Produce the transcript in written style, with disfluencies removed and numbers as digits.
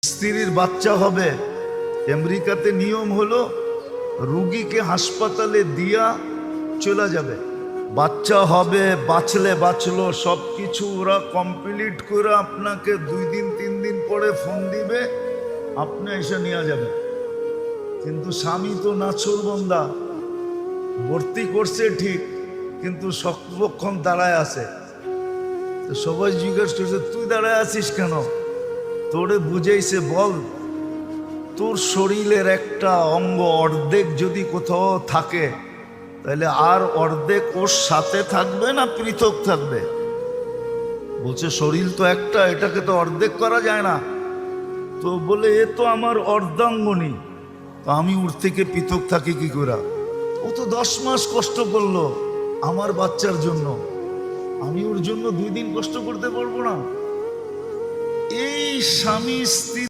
স্ত্রীর বাচ্চা হবে, আমেরিকাতে নিয়ম হলো রুগীকে হাসপাতালে দিয়া চলে যাবে। বাচ্চা হবে, বাঁচলে বাঁচলো, সব কিছু ওরা কমপ্লিট করে আপনাকে 2 দিন 3 দিন পরে ফোন দিবে, আপনি এসে নিয়ে যাবেন। কিন্তু স্বামী তো নাছোড়বান্দা, ভর্তি করছে ঠিক, কিন্তু শক্তপক্ষণ দাঁড়ায় আছে। তো সবাই জিজ্ঞেস করছে তুই দাঁড়ায় আছিস কেন? তোরে বুঝাইছে, বল তোর শরীরের একটা অঙ্গ অর্ধেক যদি কোথাও থাকে তাহলে আর অর্ধেক ওর সাথে থাকবে না পৃথক থাকবে? বলছে শরীর তো একটা, এটাকে তো অর্ধেক করা যায় না। তো বলে এ তো আমার অর্ধাঙ্গনী, তো আমি ওর থেকে পৃথক থাকি কি করে? ও তো 10 মাস কষ্ট করলো আমার বাচ্চার জন্য, আমি ওর জন্য 2 দিন কষ্ট করতে পারবো না? এই স্বামী স্ত্রী